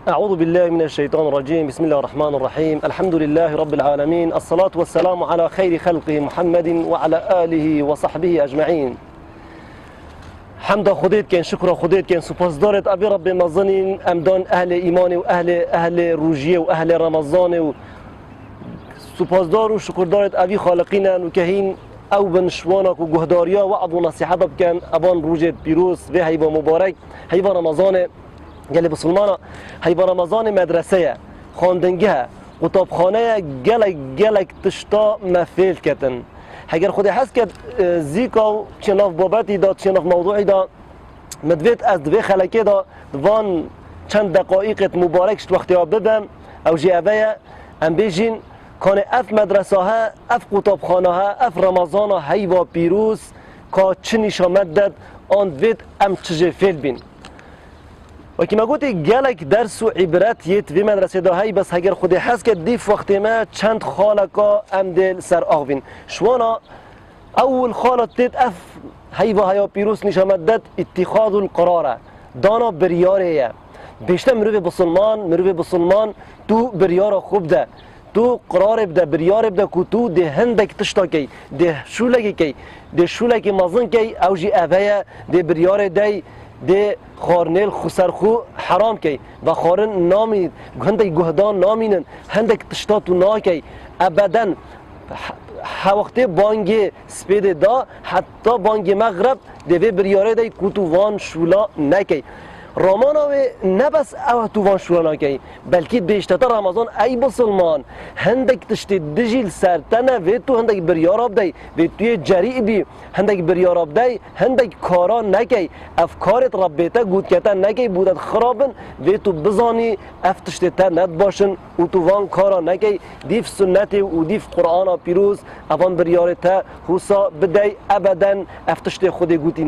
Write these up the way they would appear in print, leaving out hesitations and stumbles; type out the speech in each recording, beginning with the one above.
أعوذ بالله من الشيطان الرجيم. بسم الله الرحمن الرحيم. الحمد لله رب العالمين. الصلاة والسلام على خير خلقه محمد وعلى آله وصحبه أجمعين. حمد خودت کن، شکر خودت کن، سپاسدارت ابی رب مزنین امدان اهل ایمان و اهل روجیه و اهل رمضان و سپاسدار و شکردارت ابی خالقینن و کهین او بنشوانک و گهداریا وعظ و نصیحت بکن ابان روجت پیروز و هیبا مبارک هیبا رمضان گلی بسلمانا هیبا رمضان مدرسه خواندنگه قطابخانه گلک تشتا مفیل کتن. اگر خودی حس کرد زیکا چناف بابتی دا چناف موضوعی دا مدوید از دوی خلکی دا وان چند دقایقت مبارکشت وقتی ها ببم او جی اوه ام بیجین کان اف مدرسه ها اف قطابخانه ها اف رمضان ها هیوا پیروز که چه نشامد داد آن دوید ام چجه فیل بین و که ما گوتی گلک درس و عبرت یت وی مدرسه دا هی بس اگر خودی حس که دیف وقتی ما چند خالکا ام دل سر آغوین شوانا اول خالت دید اف هی و هیا پیروس نشامد داد اتخاذ القراره دانا بریاره بیشتر مروی بسلمان تو بریار خوب ده تو قرار بده بریار بده که تو ده هندک تشتا کی ده شولکی مزن کی اوجی اوه ده بریار دی ده خارنیل خسرخو حرام کی و خارن نامید هندک گهدان نامینن هندک تشتا تو ناکی ابدا وقتی بانگ سپید دا حتی بانگ مغرب دوی بریاره دی که تو وان شولا نکی رامانا و نبس او تو وان شولا نکی بلکه بیشتر رمضان ای بسلمان هندک تشتی دجیل سرتنه و تو هندک بریاراب دی و توی جریع بی هندک بریاراب دی هندک کارا نکی افکارت ربیتا گود کتا نکی بودت خرابن و تو بزانی افتشتی تا ند باشن و تو وان کارا نکی دیف سنت و دیف قرآن پیروز اوان بریارتا حوصا بدی ابدا افتشتی خودی گوتی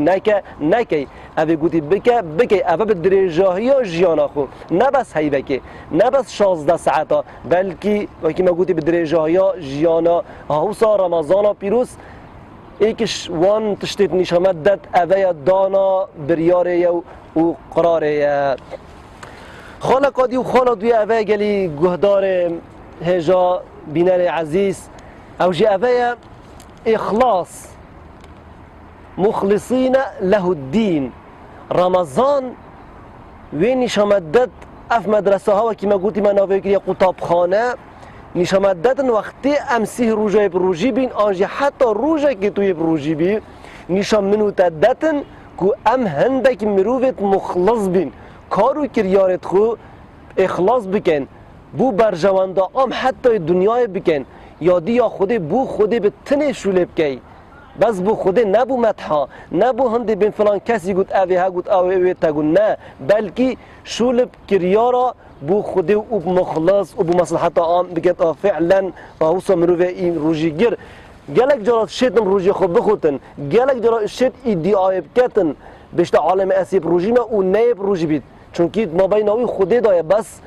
نکی اوی گوتی بکی اوه به درجاهی جیانا خو نبس هی بکی نبس 16 ساعتا بلکی وکی ما گوتی به درجاهی جیانا حوصا رمضان پیروز ایکش وان تشتیت نشامد داد اوه دانا بریاره و قراره خالقادی و خالدوی اوه گلی گهدار هجا بینر عزیز او جی اوه اخلاص مخلصین له الدین رمضان وی نشامدد اف مدرسه ها و که ما گوتی من آوه که قطابخانه نشامددن وقتی امسیه روژه بروژی بین آنجی حتی روژه که توی بروژی بین نشام منو تدتن که ام هندک مروفت مخلص بین کارو کریارت خو اخلاص بکن بو برجوانده ام حتی دنیای بکن یادی یا خودی بو خودی به تنه شوله بکی بس بو خودی نبو مدحا نبو هندی بین فلان کسی گوت اوی ها گوت اوی تگو نه بلکی شولب کریارا بو خودی و مخلص و بو مصلحت عام بگید فعلا و حوصا مروفه این روژی گر گلک جرات شیطن روژی خود بخوتن گلک جرات شیط ایدیای بکتن بیشتر عالم اسیب روژی ما و نیب روژی بید چونکی ما بیناوی خودی دایه بس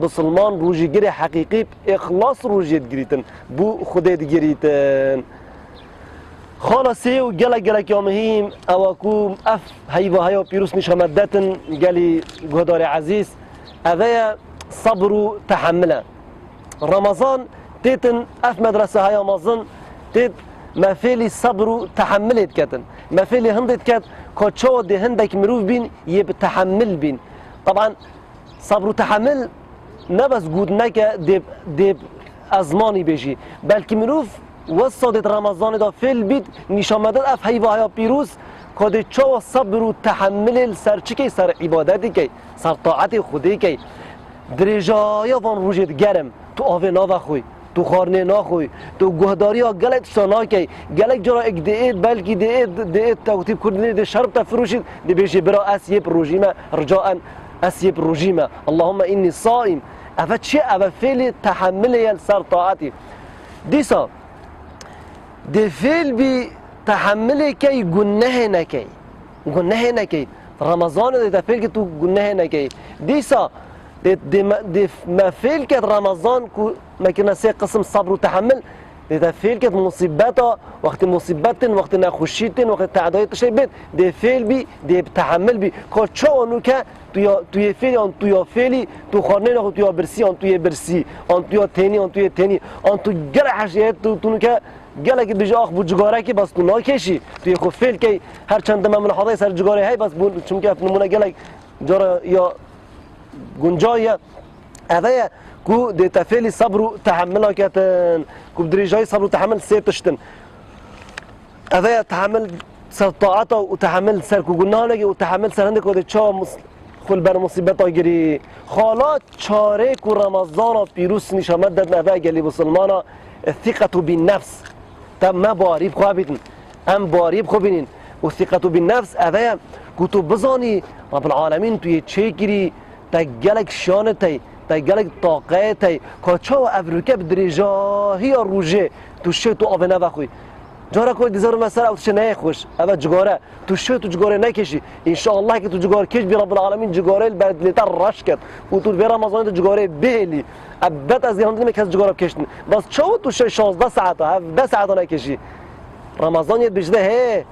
بسلمان روژی گر حقیقی اخلاص روژی گریتن بو خودی گریتن خلاصی و گلک یا مهم اواکو اف هیوا هیا پیروس نشامدتن گلی گهدار عزیز اوه صبر و تحمله رمضان تیتن اف مدرسه هیا مازن تیت مفیلی صبر و تحملت کتن مفیلی هندت کت که چو ده هندک مروف بین یه بتحمل بین طبعا صبر و تحمل نبس گود نکه دیب ازمانی بشی بلکه مروف وسط رمضان دا فعل بید نشامدد اف هیوا هیا پیروز که چو صبر و تحمل سر چی که سر عبادتی که سر طاعت خودی که درجای وان روجت گرم تو آوه ناوه خوی تو خارنه ناخوی تو گهداری ها گلک شانا که گلک جرا اک دیت بلکی دیت توتیب کردنی دی شرب تفروشید دی بیشی برا اسیب روژیمه رجاء اسیب روژیمه اللهم اینی صائم اوه چی اوه فعل تحمل یل سر طاعتی دیسا دی فعل بی تحمل کی گناه نکی رمضان دی فعل که تو گناه نکی دیسا دی ما فعل که رمضان کو مکنه سه قسم صبر و تحمل ده فعل كت مصيبته وقت مصيبتن وقت نخوشيتن وقت تعدایت شي بيت ده فعل بي ده بتحمل بي كوچو انو که توی فعل آن توی فعلی تو خانه نه توی برسی آن توی برسی آن توی تنی آن توی تنی آن تو گرحشیت تو که گله که بجا آخ بجگاره که بس تو ناکشی توی خو فعل که هر چند من حاضر سر جگاره هی بس چون که نمونه گله جارا یا گنجای هذا كو دي تفعيل صبر وتحمل كاتن كو بدرجاي صبر وتحمل سير تشتن هذا تحمل سر طاعته وتحمل سر كو قلنا لك وتحمل سر عندك ودي تشا خل بر مصيبت يجري خالات شارك رمضان بيروس نشامد نفع قال مسلمانا الثقة بالنفس تم ما باريب خوابين ام باريب خوبين والثقة بالنفس هذا كتب بزاني رب العالمين تو يتشيكري تجلك شانتي تجلك طاقتي كاتشو افريكا بدرجة هي الروجي تو شي تو افنا بخوي جارا كل ديزار مثلا او تشناي خوش ابا جگاره تو شي تو جگاره نکشی ان شاء الله که تو جگاره کش بی رب العالمین جگاره البلد لتر رشکت و تو في رمضان تو جگاره بهلی ابد از هندی میکس جگاره کشن بس چو تو شي 16 ساعت 17 ساعت نکشی رمضان یت بجده هه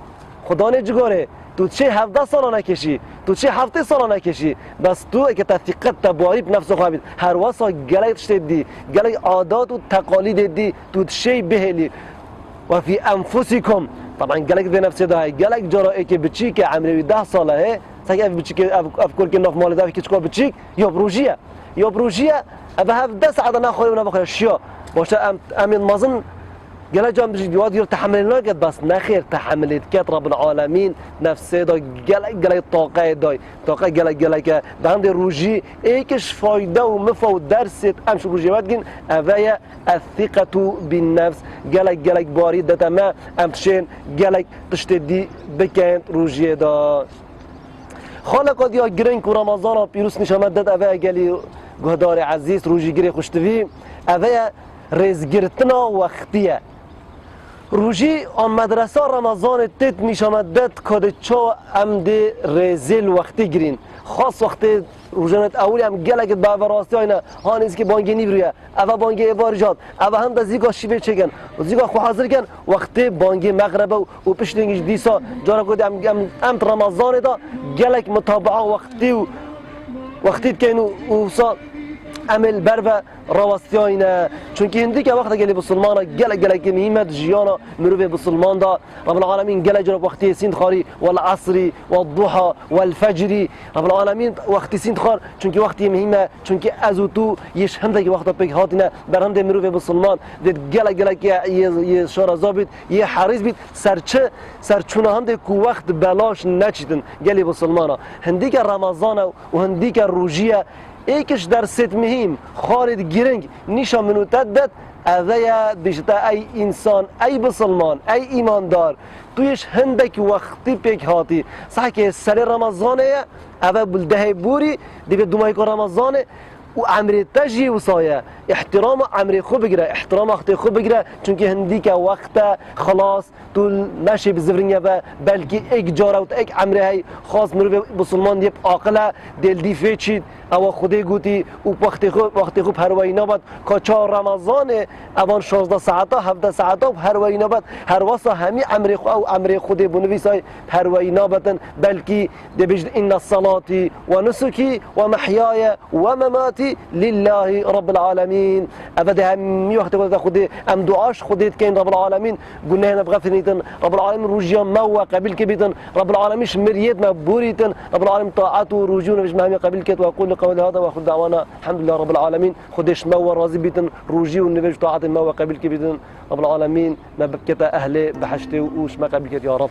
خدا نه جگاره تو چه 17 سال نکشی تو چه 7 سال نکشی بس تو که تثقت تباری نفس خواهید هر واسه گلایت شدی گلای عادات و تقالید دی تو چه بهلی و فی انفسکم طبعا گلک به نفس ده گلک جرایی که بچی که عمری 10 ساله سگ بچی که افکار که نف مال ده که چکار بچی یا بروجیه ابا 17 ساعت نخوری و نبخوری شیا باشه امین مازن قال جام جواد ير تحمل ناقد بس نخير تحملت كات رب العالمين نفسه دا قال طاقه داي طاقه قال ده عند روجي ايكش فايده ومفود درست امش روجي ودين افيا الثقه بالنفس قال باريد ده ما امشين قال تشتدي بكان روجي دا خالق ديا جرين رمضان بيروس نشامد ده افيا قال گهدار عزيز روجي گري خوشتوي افيا رزگرتنا وقتیه روجی آن مدرسه رمضان تت میشامدد کد چو امده رزل وقتی گرین خاص وقتی روزانت اولی هم گلک با راستی اینا هانیز که بانگی نیبریه اوا بانگی بارجات اوا هم دزیگا شیبه چگن زیگا خو حاضر کن وقتی بانگی مغرب و پشتینگش دیسا جارا کد ام رمضان دا گلک متابعه وقتی کنو اوسا عمل بربه راوستیاینه چون که هندی که وقت گلی بسلمانه گله که مهمت جیانا مروه بسلمان دا رب العالمین گله جرب وقتی سیند خاری والعصری والضحى والفجری رب العالمین وقتی سیند خار چون که وقتی مهمه چون که از تو یش هنده که وقت پیک هاتینه بر هنده مروه بسلمان دید گله که یه شارزا بید یه حریص بید سرچونه هنده که وقت بلاش نچیدن گلی بسلمانه هندی که رمضان و هندی که روجیه ایکش در ست مهم خالد گرنگ نیشا منو تدد اویا دشتا ای انسان ای بسلمان ای ایماندار تویش هندک وقتی پیک هاتی صح که سر رمضانه اوه بلده بوری دیگه دومای که رمضانه و عمری تجی وصايا احترام عمری خوب بگیره احترام وقت خوب بگیره چون که هندی که وقت خلاص طول نشی بزفرینیا و بلکه ایک جاره و ایک عمری های خاص مرو بسلمان دیپ عاقله دل دی فیچید او خودی گوتی و وقت خوب هروایی نباد که 4 رمضان اوان 16 ساعتا 17 ساعتا هروایی نباد هر واسه همی عمری خو او عمری خودی بنویسای هروایی نبادن بلکه دبجد ان الصلاه و نسکی و محیای و مماتی لله رب العالمين ابدا هم وقت قلت خدي ام دعاش خديت كاين رب العالمين قلنا هنا بغفنيتن رب العالمين رجيا ما قبل كبيتن رب العالمين مريت ما بوريتن رب العالمين طاعته ورجونا مش مهم قبل كت واقول قولي هذا واخذ دعوانا الحمد لله رب العالمين خديش ما راضي بيتن رجي والنبي طاعه ما قبل كبيتن رب العالمين ما بكت اهلي بحشتي وش ما قبل كت يا رب